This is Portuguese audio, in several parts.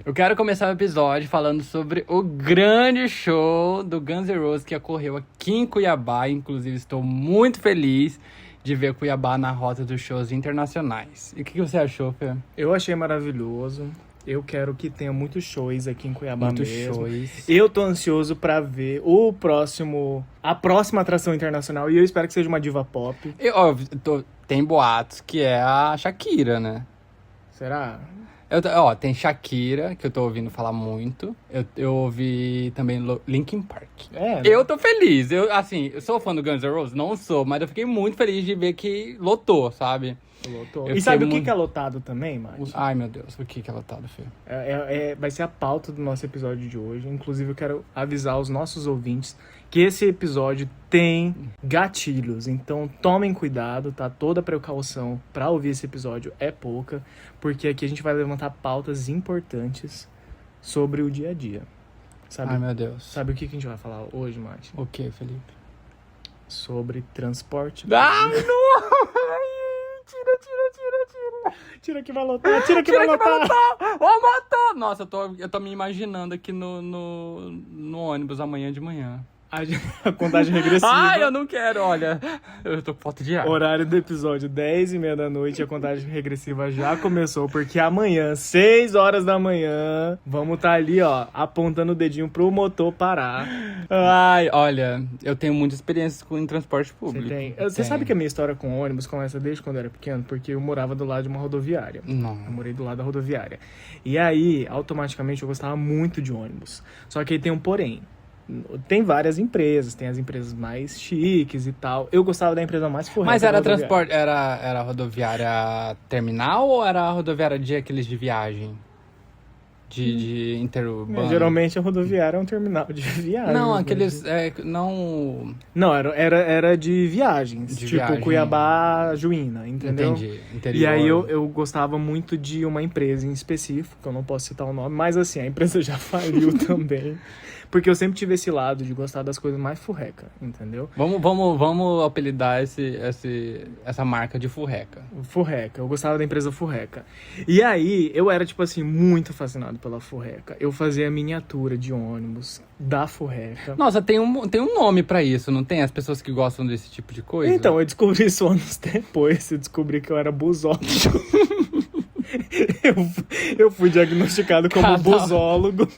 Eu quero começar o episódio falando sobre o grande show do Guns N' Roses que ocorreu aqui em Cuiabá. Inclusive, estou muito feliz de ver Cuiabá na rota dos shows internacionais. E o que você achou, Fê? Eu achei maravilhoso. Eu quero que tenha muitos shows aqui em Cuiabá Muitos mesmo. shows. Eu tô ansioso pra ver a próxima atração internacional e eu espero que seja uma diva pop. Tem boatos que é a Shakira, né? Será? Tem Shakira, que eu tô ouvindo falar muito. Eu ouvi também Linkin Park. É, né? Eu tô feliz. Eu sou fã do Guns N' Roses? Não sou, mas eu fiquei muito feliz de ver que lotou, sabe? Lotou. Eu E sabe fiquei o que muito- que é lotado também, Mati? Ai, meu Deus, o que é lotado, Fê? Vai ser a pauta do nosso episódio de hoje. Inclusive, eu quero avisar os nossos ouvintes que esse episódio tem gatilhos. Então, tomem cuidado, tá? Toda precaução pra ouvir esse episódio é pouca, porque aqui a gente vai levantar pautas importantes sobre o dia a dia. Sabe, Ai, meu Deus. sabe o que que a gente vai falar hoje, Mati? O que, Felipe? Sobre transporte. Ai, não! Tira. Tira que vai lotar, tira que vai lotar. Ô, matou! Nossa, eu tô me imaginando aqui no ônibus amanhã de manhã. A contagem regressiva. Ai, eu não quero, olha. Eu tô com falta de ar. Horário do episódio, 10h30 da noite, a contagem regressiva já começou, porque amanhã, 6 horas da manhã, vamos estar ali, ó, apontando o dedinho pro motor parar. Ai, olha, eu tenho muita experiência em transporte público. Você sabe que a minha história com ônibus começa desde quando eu era pequeno, porque eu morava do lado de uma rodoviária. Não. Eu morei do lado da rodoviária. E aí, automaticamente, eu gostava muito de ônibus. Só que aí tem um porém. Tem várias empresas, tem as empresas mais chiques e tal. Eu gostava da empresa mais forreta. Mas era da rodoviária. transporte, era rodoviária terminal ou era rodoviária de aqueles de viagem? De interurbano? Geralmente a rodoviária é um terminal de viagem. Não, né? aqueles, não... Não, era de viagens. De tipo viagem. Cuiabá, Juína, entendeu? Entendi, interior. E aí eu gostava muito de uma empresa em específico, que eu não posso citar o nome, mas assim, a empresa já faliu também. Porque eu sempre tive esse lado de gostar das coisas mais furreca, entendeu? Vamos apelidar essa marca de furreca. Furreca, eu gostava da empresa Furreca. E aí, eu era, tipo assim, muito fascinado pela Furreca. Eu fazia miniatura de ônibus da Furreca. Nossa, tem um nome pra isso, não tem? As pessoas que gostam desse tipo de coisa? Então, eu descobri isso anos depois, eu descobri que eu era busólogo. eu fui diagnosticado como Caramba. busólogo.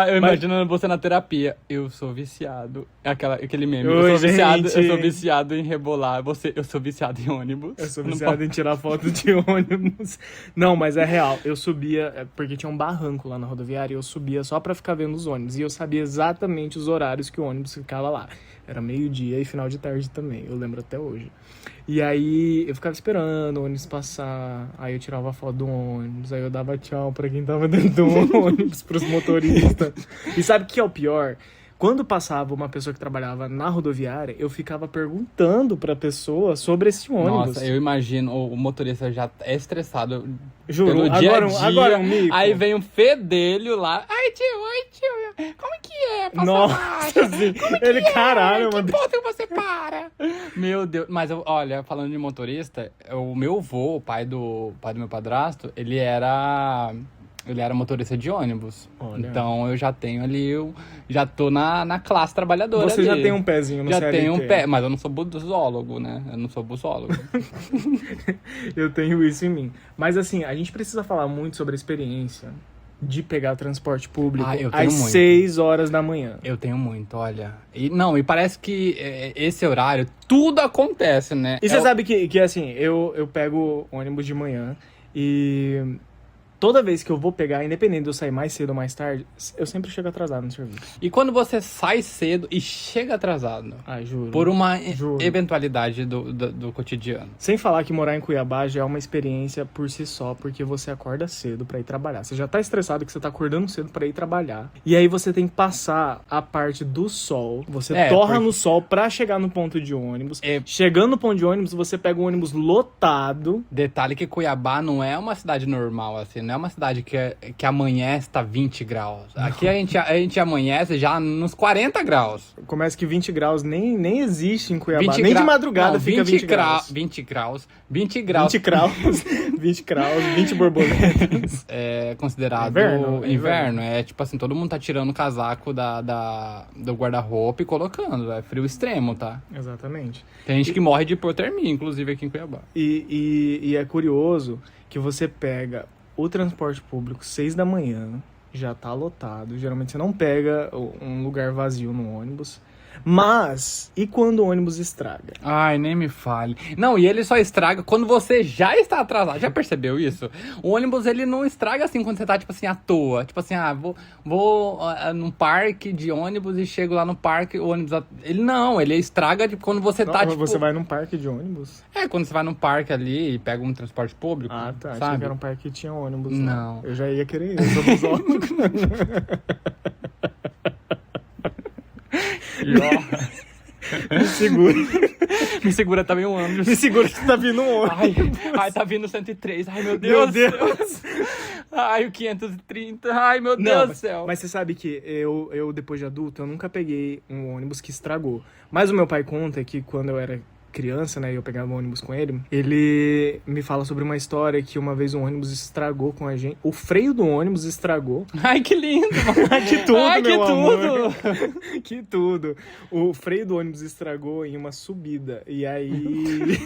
Eu imaginando você na terapia. Eu sou viciado. Aquele meme. Oi, eu gente. sou viciado em rebolar. Eu sou viciado em ônibus. Eu sou Não viciado em tirar foto de ônibus. Não, mas é real. Eu subia, porque tinha um barranco lá na rodoviária, e eu subia só pra ficar vendo os ônibus. E eu sabia exatamente os horários que o ônibus ficava lá. Era meio-dia e final de tarde também, eu lembro até hoje. E aí eu ficava esperando o ônibus passar, aí eu tirava foto do ônibus, aí eu dava tchau pra quem tava dentro do ônibus, pros motoristas. E sabe o que é o pior? Quando passava uma pessoa que trabalhava na rodoviária, eu ficava perguntando pra pessoa sobre esse ônibus. Nossa, eu imagino o motorista já é estressado Juro, pelo dia a dia. agora um mico. Aí vem um fedelho lá. Ai, tio, como que é? Passa Nossa, marcha? assim, Como que ele, é? caralho, Que mano. ponto que você para? Meu Deus, mas olha, falando de motorista, o meu avô, o pai do meu padrasto, ele era motorista de ônibus. Olha. Então eu já tenho ali, já tô na classe trabalhadora Você ali. já tem um pezinho no Já CLT. tenho um pé, mas eu não sou busólogo, né? Eu não sou busólogo. Eu tenho isso em mim. Mas assim, a gente precisa falar muito sobre a experiência de pegar transporte público Eu tenho às muito. 6 horas da manhã. Eu tenho muito, olha. E parece que esse horário, tudo acontece, né? E você sabe que assim, eu pego ônibus de manhã e toda vez que eu vou pegar, independente de eu sair mais cedo ou mais tarde, eu sempre chego atrasado no serviço. E quando você sai cedo e chega atrasado, Ai, juro. por uma Juro. eventualidade do cotidiano. Sem falar que morar em Cuiabá já é uma experiência por si só, porque você acorda cedo pra ir trabalhar. Você já tá estressado que você tá acordando cedo pra ir trabalhar. E aí você tem que passar a parte do sol. Você torra porque- no sol pra chegar no ponto de ônibus. É. Chegando no ponto de ônibus, você pega um ônibus lotado. Detalhe que Cuiabá não é uma cidade normal, assim, não é uma cidade que amanhece tá 20 graus. Aqui a gente amanhece já nos 40 graus. Começa que 20 graus nem existe em Cuiabá. 20 Nem de gra- madrugada não, fica 20 graus. 20 graus. 20 graus 20 graus, 20 graus, 20 borboletas. é considerado Inverno. inverno. É tipo assim, todo mundo tá tirando o casaco do guarda-roupa e colocando. É frio extremo, tá? Exatamente. Tem gente que morre de hipotermia, inclusive aqui em Cuiabá. E é curioso que você pega o transporte público 6 da manhã, já tá lotado. Geralmente você não pega um lugar vazio no ônibus. Mas, e quando o ônibus estraga? Ai, nem me fale. Não, e ele só estraga quando você já está atrasado. Já percebeu isso? O ônibus, ele não estraga assim quando você tá, tipo assim, à toa. Tipo assim, vou num parque de ônibus e chego lá no parque, o ônibus... Ele estraga tipo, quando você tá, Não, tipo... Você vai num parque de ônibus? É, quando você vai num parque ali e pega um transporte público, Ah, tá. Achei sabe? que era um parque que tinha ônibus. Não. Eu já ia querer ir, eu sou busólogo. Me segura. Me segura também um ônibus. Me segura que tá vindo um ônibus. Ai, tá vindo 103. Ai, meu Meu Deus. Deus. Ai, o 530. Ai, meu Deus do céu. Mas você sabe que eu, depois de adulto, eu nunca peguei um ônibus que estragou. Mas o meu pai conta que quando eu era criança, né, e eu pegava um ônibus com ele me fala sobre uma história que uma vez um ônibus estragou com a gente. O freio do ônibus estragou. Ai, que lindo. Que tudo, Ai, que meu amor. tudo. Que tudo. O freio do ônibus estragou em uma subida. E aí...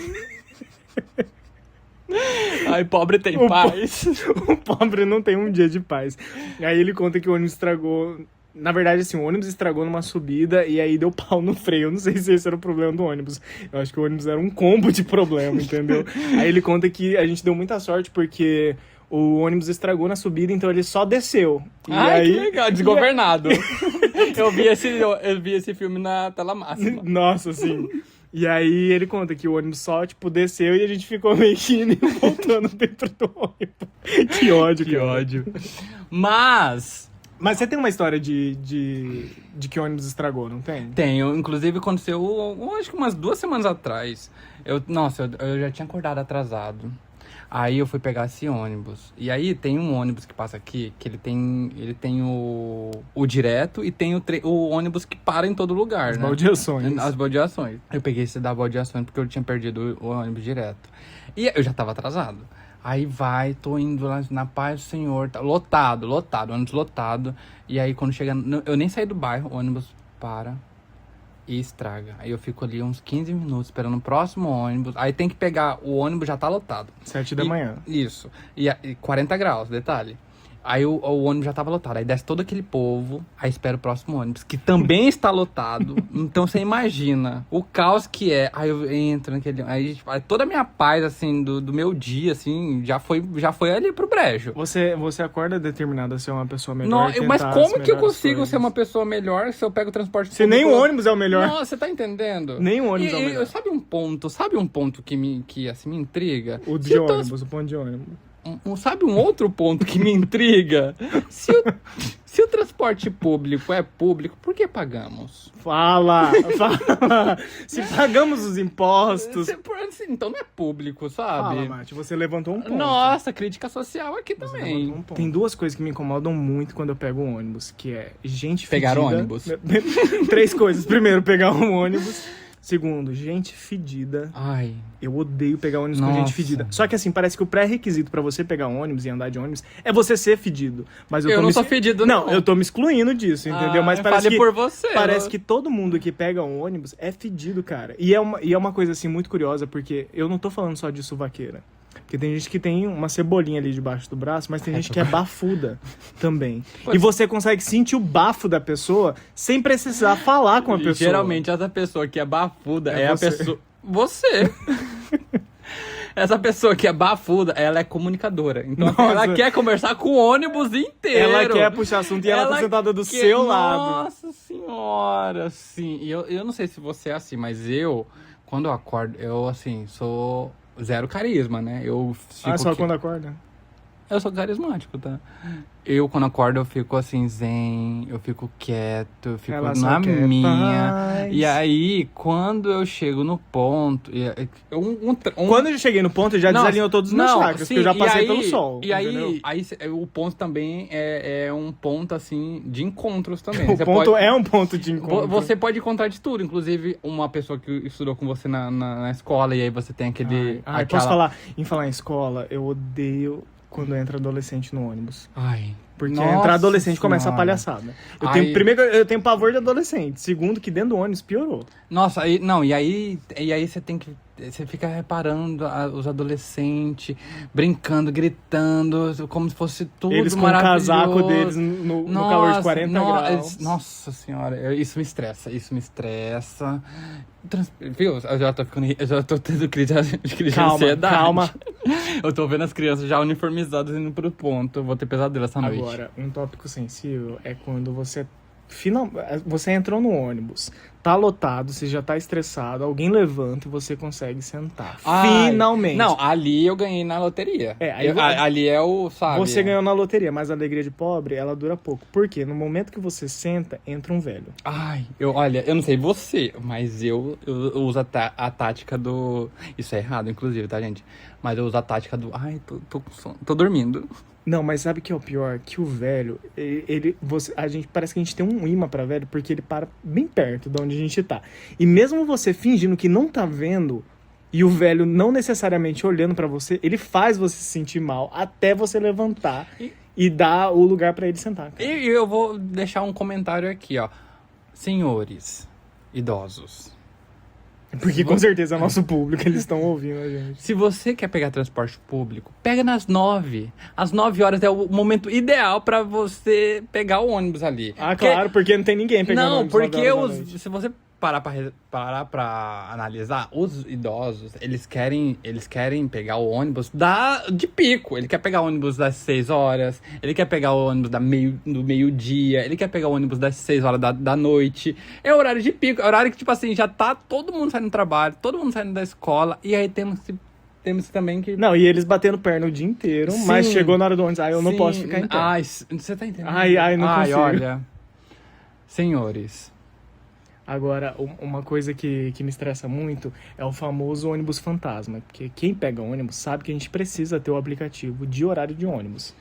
Ai, pobre tem paz. O pobre não tem um dia de paz. Aí ele conta que o ônibus estragou... Na verdade, assim, o ônibus estragou numa subida e aí deu pau no freio. Eu não sei se esse era o problema do ônibus. Eu acho que o ônibus era um combo de problema, entendeu? Aí ele conta que a gente deu muita sorte porque o ônibus estragou na subida, então ele só desceu. E Ai, aí... que legal, desgovernado. Eu vi esse filme na tela máxima. Nossa, assim... E aí ele conta que o ônibus só, tipo, desceu e a gente ficou meio que indo e voltando dentro do ônibus. Que ódio, Que ódio. Mas você tem uma história de que o ônibus estragou, não tem? tenho, inclusive aconteceu, acho que umas 2 semanas atrás. Eu já tinha acordado atrasado. Aí eu fui pegar esse ônibus. E aí tem um ônibus que passa aqui, que ele tem o direto e tem o ônibus que para em todo lugar, As né? baldeações. As baldeações. Eu peguei esse da baldeações porque eu tinha perdido o ônibus direto. E eu já tava atrasado. Aí tô indo lá na paz do Senhor, tá lotado, ônibus lotado. E aí quando chega, eu nem saí do bairro, o ônibus para e estraga. Aí eu fico ali uns 15 minutos esperando o próximo ônibus. Aí tem que pegar, o ônibus já tá lotado. 7 da manhã. Isso. E 40 graus, detalhe. Aí o ônibus já tava lotado. Aí desce todo aquele povo. Aí espera o próximo ônibus, que também está lotado. Então você imagina o caos que é. Aí eu entro naquele... Aí toda a minha paz, assim, do meu dia, assim, já foi ali pro brejo. Você acorda determinado a ser uma pessoa melhor. Não, mas como que eu consigo ser uma pessoa melhor se eu pego o transporte público? Se nem o ônibus é o melhor. Não, você tá entendendo? Nem o ônibus é o melhor. Sabe um ponto que me intriga? O de ônibus, o ponto de ônibus. Sabe um outro ponto que me intriga? Se o transporte público é público, por que pagamos? Fala! Se pagamos os impostos... Então não é público, Fala, sabe? Mate, você levantou um ponto. Nossa, crítica social aqui Você também. levantou um ponto. Tem 2 coisas que me incomodam muito quando eu pego um ônibus, que é gente Pegar fedida. ônibus. 3 coisas. Primeiro, pegar um ônibus. Segundo, gente fedida. Ai, Eu odeio pegar ônibus com Nossa. gente fedida. Só que assim, parece que o pré-requisito pra você pegar um ônibus e andar de ônibus é você ser fedido. Mas eu não sou fedido, não. Não, eu tô me excluindo disso, entendeu? Mas parece fale que por você. parece que todo mundo que pega um ônibus é fedido, cara. E é uma coisa assim muito curiosa, porque eu não tô falando só de suvaqueira. Porque tem gente que tem uma cebolinha ali debaixo do braço, mas tem gente que é bafuda também. E você consegue sentir o bafo da pessoa sem precisar falar com a pessoa. Geralmente essa pessoa que é bafuda É é a você. pessoa... Você! Essa pessoa que é bafuda, ela é comunicadora. Então Nossa. ela quer conversar com o ônibus inteiro. Ela quer puxar assunto e ela tá sentada do seu lado. Nossa senhora, sim. E eu não sei se você é assim, mas quando eu acordo, eu, assim, sou zero carisma, né? Eu fico... Só quando acorda? Eu sou carismático, tá? Eu, quando acordo, eu fico assim, zen, eu fico quieto, eu fico Ela só na quer minha. paz. E aí, quando eu chego no ponto. Quando eu cheguei no ponto, eu já desalinhou todos os meus chakras, porque eu já passei pelo sol. E entendeu? aí, o ponto também é um ponto, assim, de encontros também. O ponto é um ponto de encontro. Você pode encontrar de tudo, inclusive uma pessoa que estudou com você na escola, e aí você tem aquele. Posso falar? Em falar em escola, eu odeio quando entra adolescente no ônibus. Ai. Porque Nossa entrar adolescente começa a Senhora. palhaçada. Ai. Primeiro, eu tenho pavor de adolescente. Segundo, que dentro do ônibus piorou. Nossa, aí, não, e aí você tem que. Você fica reparando os adolescentes brincando, gritando, como se fosse tudo Eles com o maravilhoso. casaco deles no calor de 40 graus. Nossa senhora, isso me estressa. Viu? Eu já tô tendo crise de ansiedade. Calma. Eu tô vendo as crianças já uniformizadas indo pro ponto. Eu vou ter pesadelo essa noite. Agora, um tópico sensível é quando você entrou no ônibus, tá lotado, você já tá estressado, alguém levanta e você consegue sentar. Ai, Finalmente. Não, ali eu ganhei na loteria. Ali é o, sabe? Você ganhou na loteria, mas a alegria de pobre, ela dura pouco. Por quê? No momento que você senta, entra um velho. Ai, olha, eu não sei você, mas eu uso a tática do... Isso é errado, inclusive, tá, gente? Mas eu uso a tática do... Ai, tô com sono, tô dormindo. Não, mas sabe o que é o pior? Que o velho, parece que a gente tem um imã pra velho, porque ele para bem perto de onde a gente tá. E mesmo você fingindo que não tá vendo, e o velho não necessariamente olhando pra você, ele faz você se sentir mal até você levantar e dar o lugar pra ele sentar. Cara. E eu vou deixar um comentário aqui, ó. Senhores idosos. Porque com certeza é nosso público, eles estão ouvindo a gente. Se você quer pegar transporte público, pega nas 9. Às 9 horas é o momento ideal pra você pegar o ônibus ali. Ah, claro, porque não tem ninguém pegando Não, ônibus porque 9 horas da noite. se você parar pra analisar, os idosos, eles querem pegar o ônibus de pico. Ele quer pegar o ônibus das 6 horas, ele quer pegar o ônibus do meio-dia, ele quer pegar o ônibus das 6 horas da noite. É horário de pico, é horário que, tipo assim, já tá todo mundo saindo do trabalho, todo mundo saindo da escola, e aí temos também que... Não, e eles batendo perna o dia inteiro, Sim. Mas chegou na hora do ônibus, eu não posso ficar em pé. Ai, você tá entendendo? Não consigo. Olha, senhores... Agora, uma coisa que me estressa muito é o famoso ônibus fantasma. Porque quem pega ônibus sabe que a gente precisa ter o aplicativo de horário de ônibus.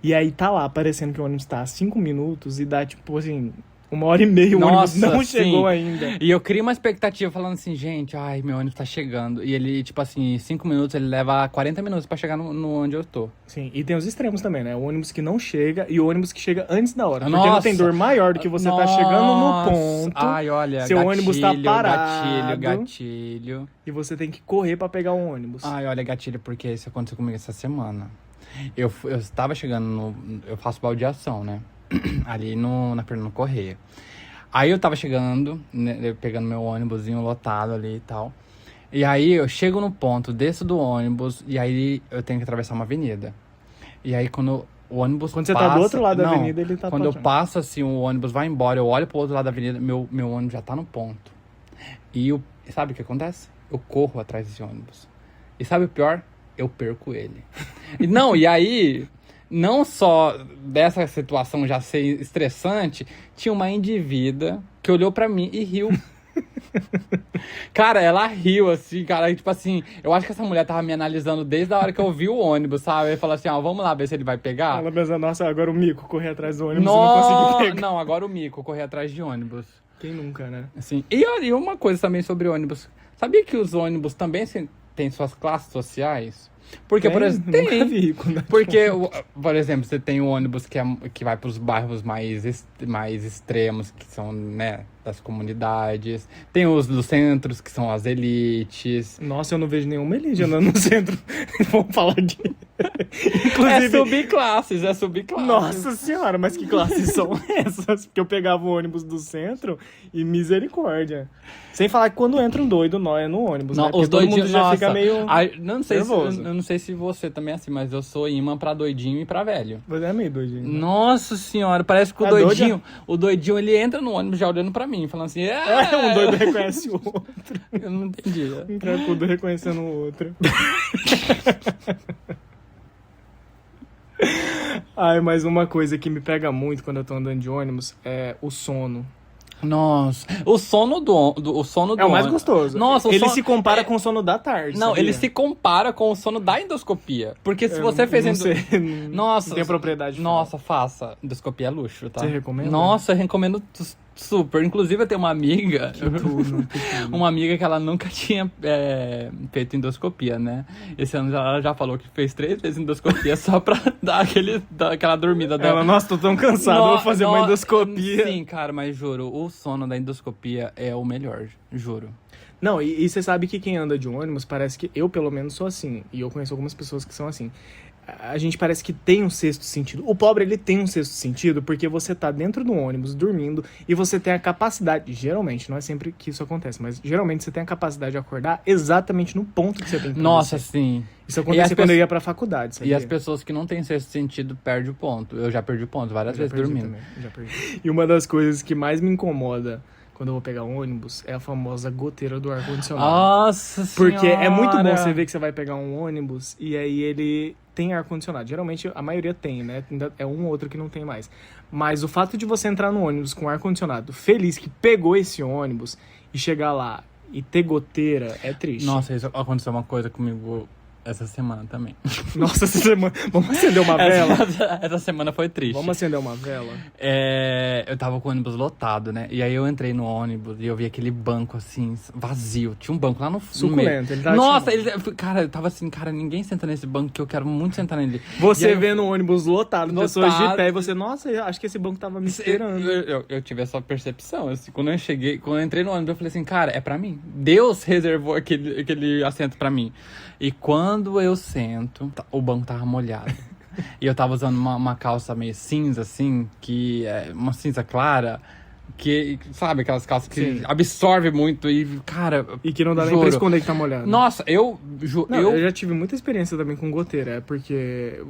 E aí tá lá aparecendo que o ônibus tá a 5 minutos e dá tipo assim, 1h30 o ônibus não chegou ainda. E eu crio uma expectativa falando assim, gente, ai, meu ônibus tá chegando. E ele, tipo assim, 5 minutos, ele leva 40 minutos pra chegar no onde eu tô. Sim, e tem os extremos também, né? O ônibus que não chega e o ônibus que chega antes da hora. Porque Nossa, não tem dor maior do que você tá chegando no ponto. Ai, olha, seu ônibus tá parado. Gatilho. E você tem que correr pra pegar o ônibus. Ai, olha, gatilho, porque isso aconteceu comigo essa semana. Eu tava chegando eu faço baldeação, né? Ali na Fernando Correia. Aí eu tava chegando, né, pegando meu ônibusinho lotado ali e tal. E aí eu chego no ponto, desço do ônibus, e aí eu tenho que atravessar uma avenida. E aí quando o ônibus Quando você passa... tá do outro lado da avenida, ele tá Quando eu passando. passo assim, o ônibus vai embora, eu olho pro outro lado da avenida, meu ônibus já tá no ponto. E sabe o que acontece? Eu corro atrás desse ônibus. E sabe o pior? Eu perco ele. E aí... Não só dessa situação já ser estressante, tinha uma indivídua que olhou pra mim e riu. Cara, ela riu, assim, cara, tipo assim, eu acho que essa mulher tava me analisando desde a hora que eu vi o ônibus, sabe? Ele falou assim, ó, vamos lá ver se ele vai pegar. Ela pensa, nossa, agora o mico correr atrás do ônibus e não conseguir pegar. Não, agora o mico, correr atrás de ônibus. Quem nunca, né? Assim, e uma coisa também sobre ônibus. Sabia que os ônibus também têm suas classes sociais? Porque, por exemplo, Nunca vi, né? Porque, por exemplo, você tem o ônibus que vai para os bairros mais extremos, que são, né, das comunidades. Tem os dos centros, que são as elites. Nossa, eu não vejo nenhuma elite andando no centro. Vamos falar de... Inclusive... É subclasses. Nossa senhora, mas que classes são essas? Porque eu pegava o ônibus do centro e misericórdia. Sem falar que quando entra um doido, nó é no ônibus, não, né? Porque os doidinhos já fica meio eu não sei se você também é assim, mas eu sou imã pra doidinho e pra velho. Você é meio doidinho. Né? Nossa senhora, parece que o doidinho, ele entra no ônibus já olhando pra mim, falando assim... Um doido reconhece o outro. Eu não entendi. Um cracudo reconhecendo o outro. Ai, mas uma coisa que me pega muito quando eu tô andando de ônibus é o sono. Nossa, o sono o sono do É o mais ônibus. gostoso. Nossa, o ele sono- se compara é- com o sono da tarde, Não, sabia? ele se compara com o sono da endoscopia. Porque se Eu você fez não endo- sei, Nossa, não tenho propriedade de Nossa, faça. Endoscopia é luxo, tá? Você recomenda? Nossa, eu recomendo super. Inclusive, eu tenho uma amiga. tudo. Uma amiga que ela nunca tinha feito endoscopia, né? Esse ano ela já falou que fez 3 vezes endoscopia só pra dar aquela dormida dela. Ela, nossa, tô tão cansado, vou fazer uma endoscopia. Sim, cara, mas juro, o sono da endoscopia é o melhor, juro. Não, e você sabe que quem anda de ônibus, parece que eu pelo menos sou assim, e eu conheço algumas pessoas que são assim. A gente parece que tem um sexto sentido. O pobre, ele tem um sexto sentido porque você tá dentro do ônibus, dormindo, e você tem a capacidade, geralmente, não é sempre que isso acontece, mas geralmente você tem a capacidade de acordar exatamente no ponto que você tem que Nossa, descer. sim. Isso acontecia quando eu pessoas- ia pra faculdade, sabia? E as pessoas que não têm sexto sentido perdem o ponto. Eu já perdi o ponto várias Eu já vezes perdi dormindo. também, já perdi. E uma das coisas que mais me incomoda quando eu vou pegar um ônibus é a famosa goteira do ar-condicionado. Nossa Porque senhora. é muito bom você ver que você vai pegar um ônibus e aí ele tem ar-condicionado. Geralmente a maioria tem, né? Ainda é um ou outro que não tem mais. Mas o fato de você entrar no ônibus com ar-condicionado, feliz que pegou esse ônibus e chegar lá e ter goteira, é triste. Nossa, isso aconteceu uma coisa comigo essa semana também. Nossa, essa semana... Vamos acender uma vela? Essa semana foi triste. Vamos acender uma vela? Eu tava com o ônibus lotado, né? E aí eu entrei no ônibus e eu vi aquele banco assim, vazio. Tinha um banco lá no meio. Suculento, ele tava Nossa, chamando. cara, eu tava assim, cara, ninguém senta nesse banco que eu quero muito sentar nele. E Você aí vê no ônibus lotado, pessoas de Lotado. pé, e você, nossa, eu acho que esse banco tava me esperando. Eu tive essa percepção, assim, quando eu entrei no ônibus, eu falei assim, cara, é pra mim. Deus reservou aquele assento pra mim. E quando eu sento, o banco tava molhado. E eu tava usando uma calça meio cinza, assim, que é uma cinza clara, que, sabe, aquelas calças que Sim. absorve muito e, cara... E que não dá nem juro. pra esconder que tá molhado. Nossa, eu Eu já tive muita experiência também com goteira, porque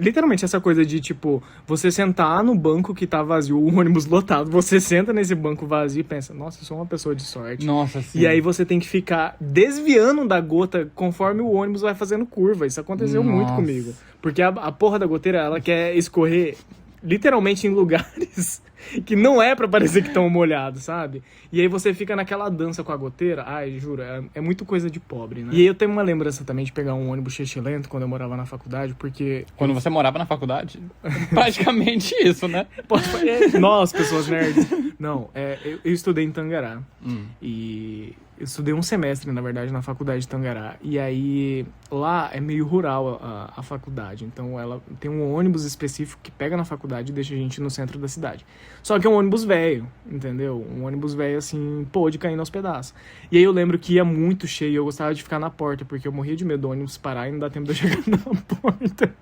literalmente essa coisa de, tipo, você sentar no banco que tá vazio, o ônibus lotado, você senta nesse banco vazio e pensa, nossa, eu sou uma pessoa de sorte. Nossa, sim. E aí você tem que ficar desviando da gota conforme o ônibus vai fazendo curva. Isso aconteceu muito Nossa. comigo. Porque a porra da goteira, ela quer escorrer literalmente em lugares que não é pra parecer que estão molhados, sabe? E aí você fica naquela dança com a goteira. Ai, juro, é muito coisa de pobre, né? E aí eu tenho uma lembrança também de pegar um ônibus xixilento quando eu morava na faculdade, porque... Quando você morava na faculdade, praticamente isso, né? Nós, pessoas nerds. Não, eu estudei em Tangará. Hum. E eu estudei um semestre, na verdade, na faculdade de Tangará. E aí, lá é meio rural a faculdade. Então, ela tem um ônibus específico que pega na faculdade e deixa a gente no centro da cidade. Só que é um ônibus velho, entendeu? Um ônibus velho, assim, pô, de cair aos pedaços. E aí eu lembro que ia muito cheio e eu gostava de ficar na porta, porque eu morria de medo do ônibus parar e não dá tempo de eu chegar na porta.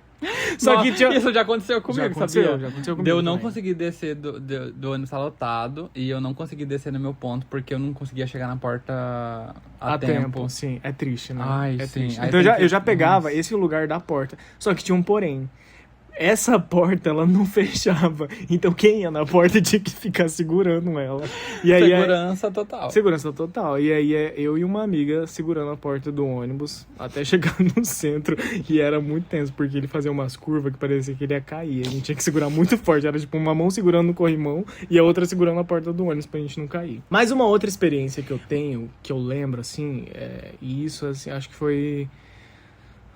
Só que tinha... Isso já aconteceu comigo, sabia? Já aconteceu comigo De eu não também. conseguir descer do ônibus tá lotado e eu não consegui descer no meu ponto porque eu não conseguia chegar na porta a tempo. Sim, é triste, né? Ai, é sim. triste. Aí Então tem que- eu já pegava Nossa. esse lugar da porta. Só que tinha um porém. Essa porta, ela não fechava. Então quem ia na porta tinha que ficar segurando ela. E aí Segurança total. Segurança total. E aí eu e uma amiga segurando a porta do ônibus até chegar no centro. E era muito tenso, porque ele fazia umas curvas que parecia que ele ia cair. A gente tinha que segurar muito forte. Era tipo uma mão segurando no corrimão e a outra segurando a porta do ônibus pra gente não cair. Mas uma outra experiência que eu tenho, que eu lembro, assim, e isso, assim, acho que foi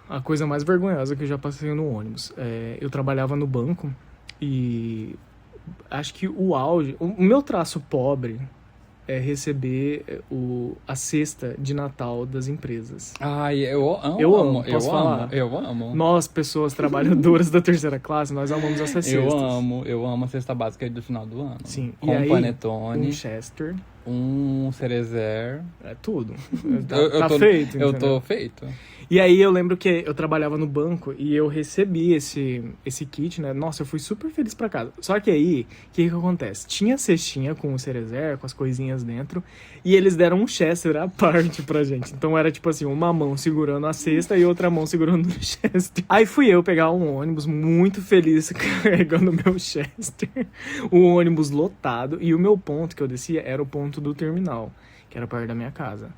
a coisa mais vergonhosa que eu já passei no ônibus. Eu trabalhava no banco e acho que o auge... O meu traço pobre é receber a cesta de Natal das empresas. Ai, eu amo. Eu amo, posso eu falar? amo. Eu amo. Nós, pessoas trabalhadoras da terceira classe, nós amamos essas cestas. Eu amo a cesta básica do final do ano. Sim. Com E aí, panetone, um Chester, um cerezer. é tudo. Eu Tá tô- feito, Eu entendeu? tô feito. E aí eu lembro que eu trabalhava no banco e eu recebi esse kit, né? Nossa, eu fui super feliz pra casa. Só que aí, o que acontece? Tinha cestinha com o cerezer, com as coisinhas dentro, e eles deram um Chester à parte pra gente. Então era tipo assim, uma mão segurando a cesta e outra mão segurando o Chester. Aí fui eu pegar um ônibus muito feliz carregando o meu Chester. O ônibus lotado e o meu ponto que eu descia era o ponto do terminal, que era perto da minha casa.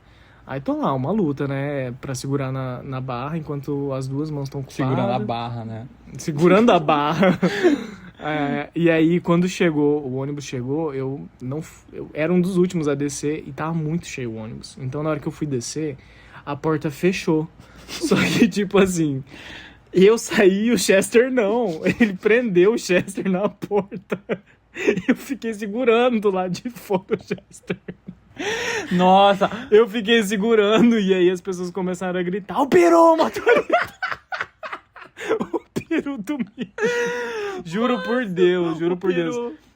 Aí tô lá, uma luta, né? Pra segurar na barra, enquanto as duas mãos estão ocupadas. Segurando a barra, né? Segurando a barra. E aí, quando o ônibus chegou, eu era um dos últimos a descer e tava muito cheio o ônibus. Então, na hora que eu fui descer, a porta fechou. Só que, tipo assim, eu saí e o Chester não. Ele prendeu o Chester na porta. Eu fiquei segurando do lado de fora o Chester. Nossa! Eu fiquei segurando e aí as pessoas começaram a gritar: o peru, motorista! O peru do meio. Juro por Deus.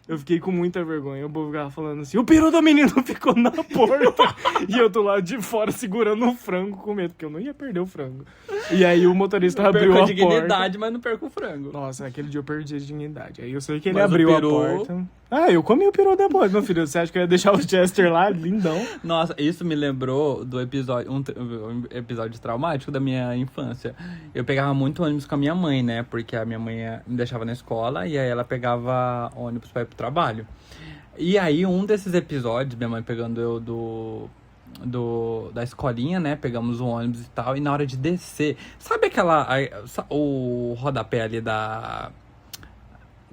Eu fiquei com muita vergonha. O povo ficava falando assim: o peru do menino ficou na porta. E eu do lado de fora segurando o frango com medo, porque eu não ia perder o frango. E aí o motorista abriu a porta. Perco a dignidade, mas não perco o frango. Nossa, aquele dia eu perdi a dignidade. Aí eu sei que ele Mas abriu o peru... a porta. Eu comi o peru depois, meu filho. Você acha que eu ia deixar o Chester lá, lindão? Nossa, isso me lembrou do episódio, um episódio traumático da minha infância. Eu pegava muito ônibus com a minha mãe, né? Porque a minha mãe me deixava na escola e aí ela pegava ônibus pra ir pro trabalho. E aí, um desses episódios, minha mãe pegando eu da escolinha, né? Pegamos o ônibus e tal. E na hora de descer, sabe o rodapé ali da...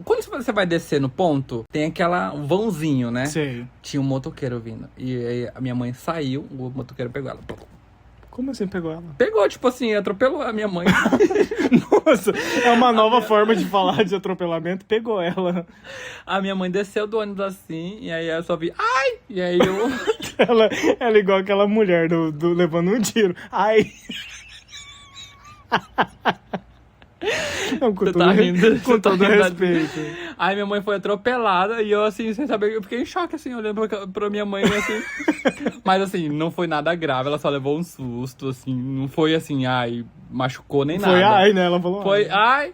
Quando você vai descer no ponto, tem aquela vãozinho, né? Sei. Tinha um motoqueiro vindo. E aí a minha mãe saiu, o motoqueiro pegou ela. Como assim pegou ela? Pegou, tipo assim, atropelou a minha mãe. Nossa, é uma nova forma de falar de atropelamento. Pegou ela. A minha mãe desceu do ônibus assim, e aí eu só vi, ai! E aí eu... ela é igual aquela mulher do levando um tiro. Ai! Não, com todo respeito. Aí minha mãe foi atropelada e eu, assim, sem saber, eu fiquei em choque, assim, olhando pra minha mãe, assim. Mas, assim, não foi nada grave, ela só levou um susto, assim, não foi assim, ai, machucou nem nada. Foi ai, né? Ela falou foi ai,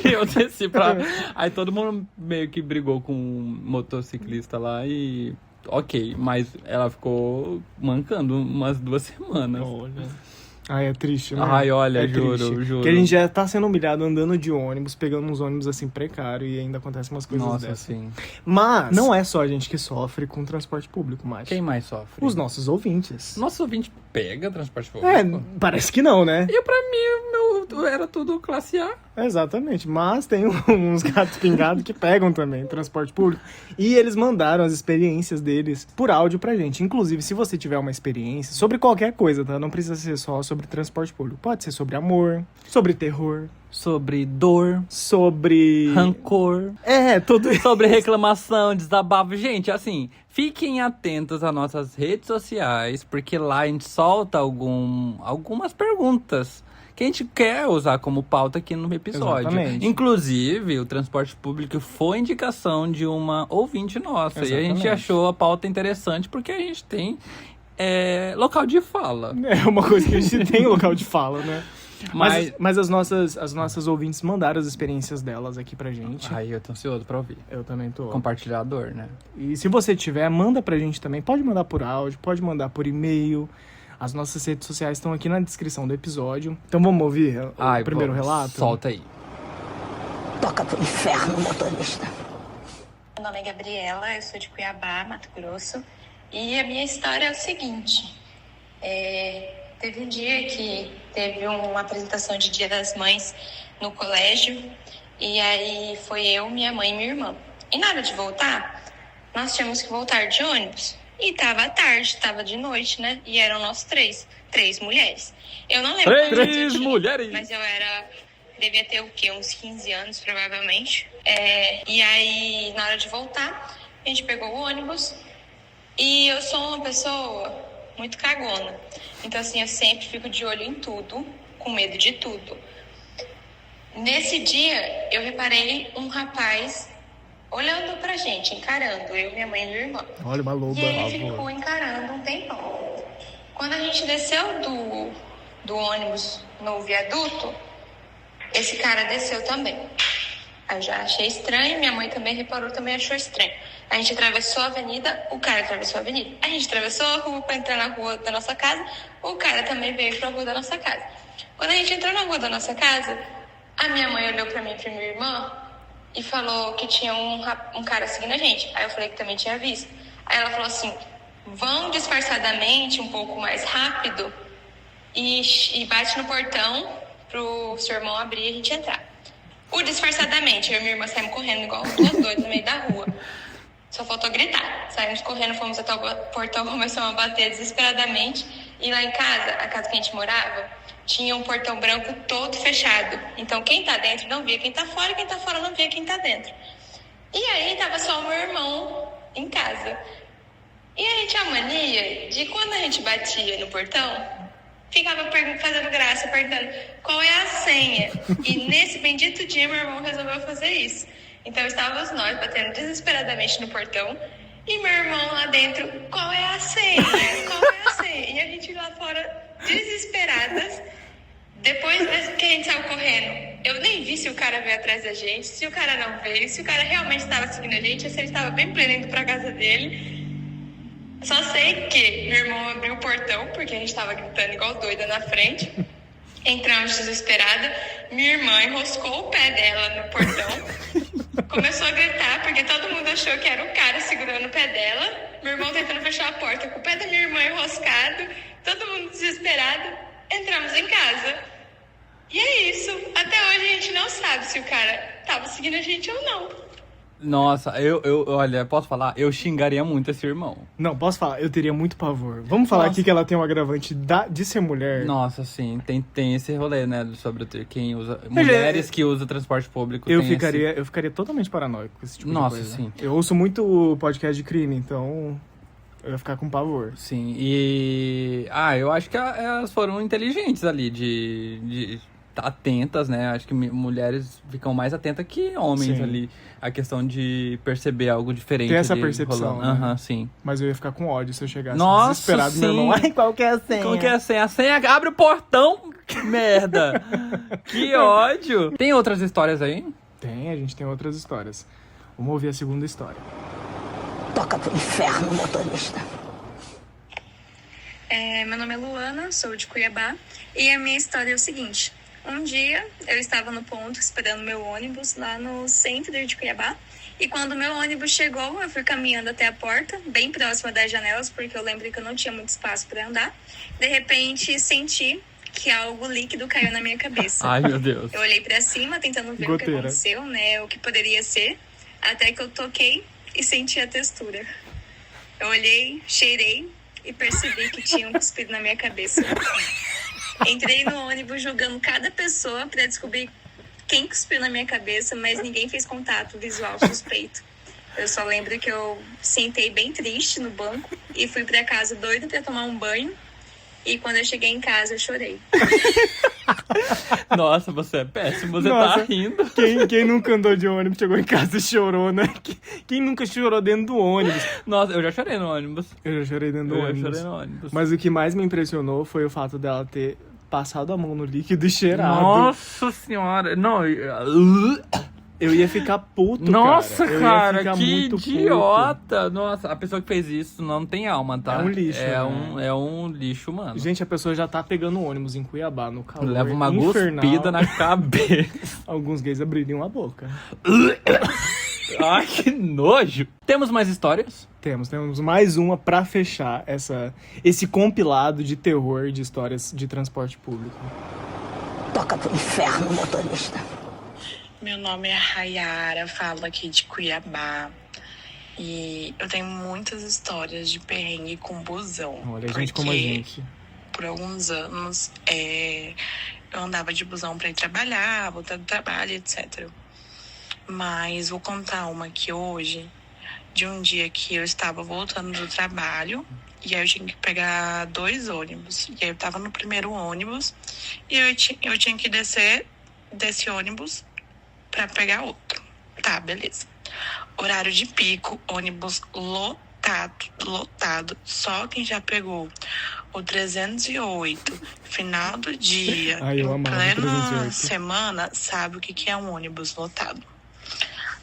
eu desci pra... Aí todo mundo meio que brigou com um motociclista lá e... Ok, mas ela ficou mancando umas 2 semanas. Olha... Ai, é triste, né? Ai, olha, juro. Juro. Que a gente já tá sendo humilhado andando de ônibus, pegando uns ônibus assim precários e ainda acontecem umas coisas Nossa, dessas. sim. Mas não é só a gente que sofre com transporte público, mas Quem mais sofre? os nossos ouvintes. Nosso ouvinte pega transporte público? Parece que não, né? E pra mim, era tudo classe A. Exatamente, mas tem uns gatos pingados que pegam também transporte público. E eles mandaram as experiências deles por áudio pra gente. Inclusive, se você tiver uma experiência sobre qualquer coisa, tá? Não precisa ser só sobre transporte público. Pode ser sobre amor, sobre terror, sobre dor, sobre rancor. Tudo isso. Sobre reclamação, desabafo. Gente, assim, fiquem atentos às nossas redes sociais, porque lá a gente solta algumas perguntas que a gente quer usar como pauta aqui no episódio. Exatamente. Inclusive, o transporte público foi indicação de uma ouvinte nossa. Exatamente. E a gente achou a pauta interessante porque a gente tem local de fala. É uma coisa que a gente tem local de fala, né? Mas as nossas ouvintes mandaram as experiências delas aqui pra gente. Ai, eu tô ansioso pra ouvir. Eu também tô. Compartilhador, né? E se você tiver, manda pra gente também. Pode mandar por áudio, pode mandar por e-mail. As nossas redes sociais estão aqui na descrição do episódio. Então vamos ouvir o primeiro relato? Solta aí. Toca pro inferno, motorista. Meu nome é Gabriela, eu sou de Cuiabá, Mato Grosso. E a minha história é o seguinte. Teve um dia que teve uma apresentação de Dia das Mães no colégio. E aí foi eu, minha mãe e minha irmã. E na hora de voltar, nós tínhamos que voltar de ônibus. E tava tarde, tava de noite, né? E eram nós três mulheres. Eu não lembro quantos anos eu tinha, mulheres! mas devia ter o quê? Uns 15 anos, provavelmente. E aí, na hora de voltar, a gente pegou o ônibus. E eu sou uma pessoa muito cagona. Então, assim, eu sempre fico de olho em tudo, com medo de tudo. Nesse dia, eu reparei um rapaz olhando pra gente, encarando, eu, minha mãe e minha irmã. Olha, uma loba. E ele ficou encarando um tempão. Quando a gente desceu do ônibus no viaduto, esse cara desceu também. Eu já achei estranho, minha mãe também reparou, também achou estranho. A gente atravessou a avenida, o cara atravessou a avenida. A gente atravessou a rua pra entrar na rua da nossa casa, o cara também veio pra rua da nossa casa. Quando a gente entrou na rua da nossa casa, a minha mãe olhou pra mim e pra minha irmã e falou que tinha um cara seguindo a gente. Aí eu falei que também tinha visto. Aí ela falou assim, vão disfarçadamente, um pouco mais rápido, e bate no portão pro seu irmão abrir e a gente entrar. O disfarçadamente, eu e minha irmã saímos correndo igual duas doidas no meio da rua. Só faltou gritar. Saímos correndo, fomos até o portão, começamos a bater desesperadamente. E lá em casa, a casa que a gente morava, tinha um portão branco todo fechado. Então quem tá dentro não via quem tá fora, e quem tá fora não via quem tá dentro. E aí tava só o meu irmão em casa. E a gente tinha a mania de quando a gente batia no portão, ficava fazendo graça, perguntando qual é a senha. E nesse bendito dia, meu irmão resolveu fazer isso. Então estávamos nós batendo desesperadamente no portão e meu irmão lá dentro, qual é a senha? Qual é a senha? E a gente lá fora, desesperadas. Depois que a gente saiu correndo, eu nem vi se o cara veio atrás da gente, se o cara não veio, se o cara realmente estava seguindo a gente, se ele estava bem pleno indo pra casa dele. Só sei que meu irmão abriu o portão, porque a gente estava gritando igual doida na frente. Entramos desesperada. Minha irmã enroscou o pé dela no portão. Começou a gritar, porque todo mundo achou que era o cara segurando o pé dela. Meu irmão tentando fechar a porta com o pé da minha irmã enroscado. Todo mundo desesperado. Entramos em casa. E é isso. Até hoje a gente não sabe se o cara estava seguindo a gente ou não. Nossa, olha, posso falar? Eu xingaria muito esse irmão. Não, posso falar? Eu teria muito pavor. Vamos falar aqui que ela tem um agravante de ser mulher. Nossa, sim, tem esse rolê, né, sobre quem usa... Mulheres que usam transporte público. Eu ficaria totalmente paranoico com esse tipo de coisa. Nossa, sim. Eu ouço muito podcast de crime, então eu ia ficar com pavor. Sim, e... eu acho que elas foram inteligentes ali, de atentas, né? Acho que mulheres ficam mais atentas que homens Sim. ali. A questão de perceber algo diferente. Tem essa ali percepção, rolando. né? Sim. Mas eu ia ficar com ódio se eu chegasse Nossa, desesperado. sim. Meu irmão, ai, qual que é a senha? Como que é a senha? A senha abre o portão. Que merda. Que ódio. Tem outras histórias aí? Tem, a gente tem outras histórias. Vamos ouvir a segunda história. Toca pro inferno, motorista. Meu nome é Luana, sou de Cuiabá, e a minha história é o seguinte. Um dia, eu estava no ponto esperando meu ônibus lá no centro de Cuiabá, e quando meu ônibus chegou, eu fui caminhando até a porta, bem próxima das janelas, porque eu lembro que eu não tinha muito espaço para andar. De repente, senti que algo líquido caiu na minha cabeça. Ai, meu Deus. Eu olhei para cima, tentando ver o que aconteceu, né, o que poderia ser, até que eu toquei e senti a textura. Eu olhei, cheirei e percebi que tinham cuspido na minha cabeça. Entrei no ônibus julgando cada pessoa para descobrir quem cuspiu na minha cabeça, mas ninguém fez contato visual suspeito. Eu só lembro que eu sentei bem triste no banco e fui para casa doida para tomar um banho. E quando eu cheguei em casa, eu chorei. Nossa, você é péssimo, você Nossa, tá rindo. Quem nunca andou de ônibus, chegou em casa e chorou, né? Quem nunca chorou dentro do ônibus? Nossa, eu já chorei no ônibus. Eu já chorei dentro do ônibus. Já chorei no ônibus. Mas o que mais me impressionou foi o fato dela ter passado a mão no líquido e cheirado. Nossa senhora. Não, Eu ia ficar puto, nossa, cara. cara, Eu ia ficar que muito idiota. Nossa, a pessoa que fez isso não tem alma, tá? É um lixo, É um lixo, mano. Gente, a pessoa já tá pegando o ônibus em Cuiabá, no calor Leva uma infernal. cuspida na cabeça. Alguns gays abririam a boca. Ai, que nojo. Temos mais histórias? Temos mais uma pra fechar esse compilado de terror de histórias de transporte público. Toca pro inferno, motorista. Meu nome é Rayara, falo aqui de Cuiabá. E eu tenho muitas histórias de perrengue com busão. Olha, a gente como a gente. Por alguns anos, eu andava de busão pra ir trabalhar, voltar do trabalho, etc. Mas vou contar uma aqui hoje, de um dia que eu estava voltando do trabalho. E aí eu tinha que pegar 2 ônibus. E aí eu tava no primeiro ônibus e eu tinha que descer desse ônibus pra pegar outro. Tá, beleza. Horário de pico, ônibus lotado. Só quem já pegou o 308, final do dia, Ai, eu em amava plena 308. semana, sabe o que é um ônibus lotado.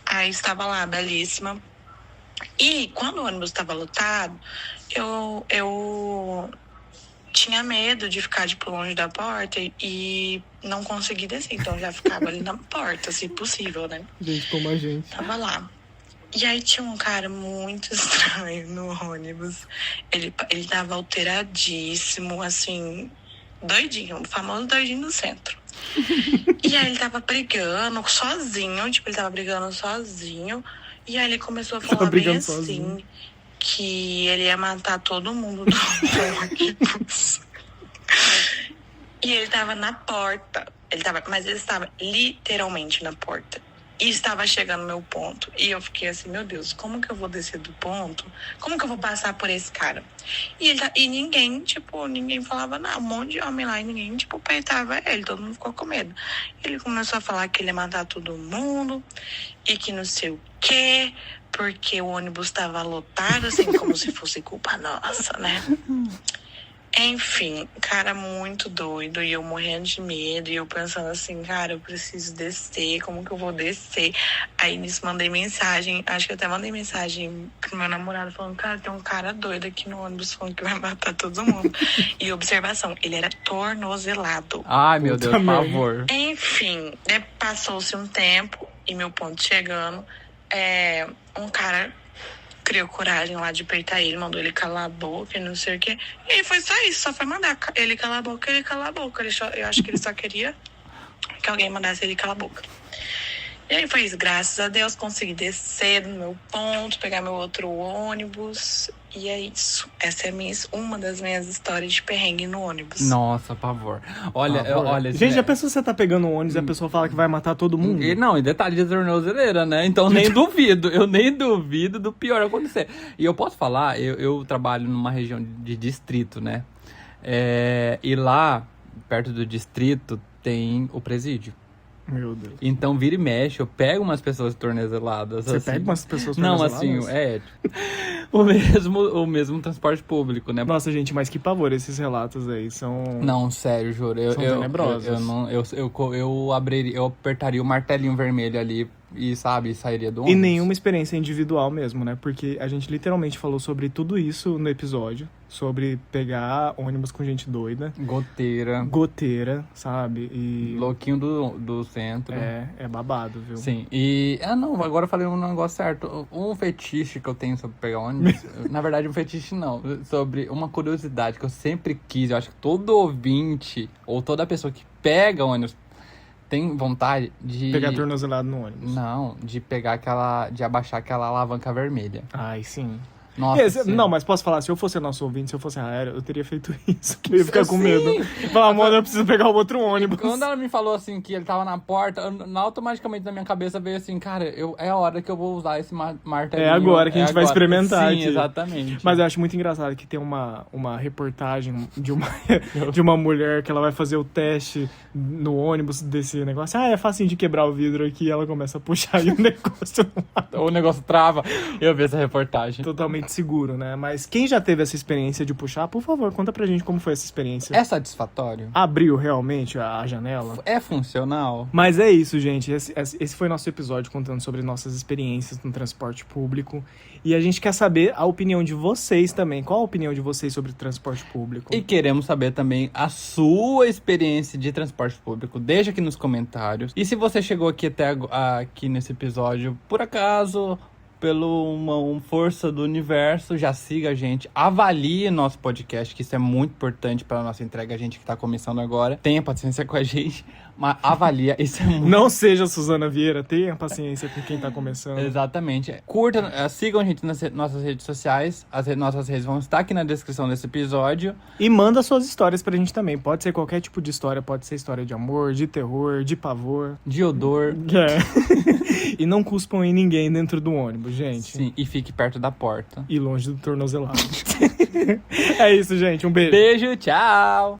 Aí estava lá, belíssima. E quando o ônibus estava lotado, eu tinha medo de ficar longe da porta e não consegui descer. Então eu já ficava ali na porta, se possível, né? Gente como a gente. Tava lá. E aí tinha um cara muito estranho no ônibus. Ele tava alteradíssimo, assim, doidinho, o famoso doidinho do centro. E aí ele tava brigando sozinho, E aí ele começou a falar bem assim, sozinho. Que ele ia matar todo mundo do ônibus. E ele tava na porta. Mas ele estava literalmente na porta. E estava chegando no meu ponto. E eu fiquei assim, meu Deus, como que eu vou descer do ponto? Como que eu vou passar por esse cara? E ninguém falava nada. Um monte de homem lá e ninguém, peitava ele. Todo mundo ficou com medo. Ele começou a falar que ele ia matar todo mundo. E que não sei o quê. Porque o ônibus estava lotado, assim, como se fosse culpa nossa, né? Enfim, cara muito doido, e eu morrendo de medo, e eu pensando assim, cara, eu preciso descer, como que eu vou descer? Aí nisso mandei mensagem, acho que eu até mandei mensagem pro meu namorado, falando, cara, tem um cara doido aqui no ônibus falando que vai matar todo mundo. E observação, ele era tornozelado. Ai, meu Deus, por favor. Enfim, passou-se um tempo, e meu ponto chegando, um cara criou coragem lá de peitar ele, mandou ele calar a boca e não sei o quê. E aí foi só isso, só foi mandar ele calar a boca, eu acho que ele só queria que alguém mandasse ele calar a boca. E aí foi isso, graças a Deus, consegui descer do meu ponto, pegar meu outro ônibus, e é isso. Essa é uma das minhas histórias de perrengue no ônibus. Nossa, pavor. Olha. Gente, a pessoa, você tá pegando um ônibus e a pessoa fala que vai matar todo mundo? E detalhe de tornozeleira, né? Então nem duvido, eu nem duvido do pior acontecer. E eu posso falar, eu trabalho numa região de distrito, né? E lá, perto do distrito, tem o presídio. Meu Deus. Então, vira e mexe, eu pego umas pessoas tornozeladas. Você assim. pega umas pessoas tornozeladas? Não, assim, o mesmo transporte público, né? Nossa, gente, mas que pavor, esses relatos aí são... Não, sério, juro. São tenebrosos. Eu apertaria o martelinho vermelho ali e, sabe, sairia do ônibus. E nenhuma experiência individual mesmo, né? Porque a gente literalmente falou sobre tudo isso no episódio. Sobre pegar ônibus com gente doida. Goteira, sabe? E... louquinho do centro. É babado, viu? Sim. E... agora eu falei um negócio certo. Um fetiche que eu tenho sobre pegar ônibus... na verdade, um fetiche não. Sobre uma curiosidade que eu sempre quis. Eu acho que todo ouvinte ou toda pessoa que pega ônibus tem vontade de... pegar tornozelado no ônibus. Não, de de abaixar aquela alavanca vermelha. Ai, sim. Nossa, não, mas posso falar, se eu fosse nosso ouvinte, se eu fosse aéreo, eu teria feito isso. Eu ia ficar com medo. Falar, mano, eu preciso pegar o outro ônibus. Quando ela me falou assim que ele tava na porta, automaticamente na minha cabeça veio assim, cara, é a hora que eu vou usar esse martelinho. É agora que a gente vai experimentar. Sim, aqui. Exatamente. Mas eu acho muito engraçado que tem uma reportagem de uma mulher que ela vai fazer o teste no ônibus desse negócio. É facinho de quebrar o vidro aqui, e ela começa a puxar e o negócio trava. Eu vi essa reportagem. Totalmente seguro, né? Mas quem já teve essa experiência de puxar, por favor, conta pra gente como foi essa experiência. É satisfatório? Abriu realmente a janela? É funcional? Mas é isso, gente. Esse foi nosso episódio contando sobre nossas experiências no transporte público. E a gente quer saber a opinião de vocês também. Qual a opinião de vocês sobre transporte público? E queremos saber também a sua experiência de transporte público. Deixa aqui nos comentários. E se você chegou aqui aqui nesse episódio, por acaso... pelo uma força do universo, já siga a gente, avalie nosso podcast, que isso é muito importante para a nossa entrega, a gente que tá começando agora, tenha paciência com a gente, mas avalia, isso é muito... Não seja Suzana Vieira, tenha paciência com quem tá começando. Exatamente. Curta, sigam a gente nas nossas redes sociais, nossas redes vão estar aqui na descrição desse episódio. E manda suas histórias pra gente também, pode ser qualquer tipo de história, pode ser história de amor, de terror, de pavor. De odor. E não cuspam em ninguém dentro do ônibus, gente. Sim, e fique perto da porta. E longe do tornozelado. É isso, gente. Um beijo. Beijo, tchau.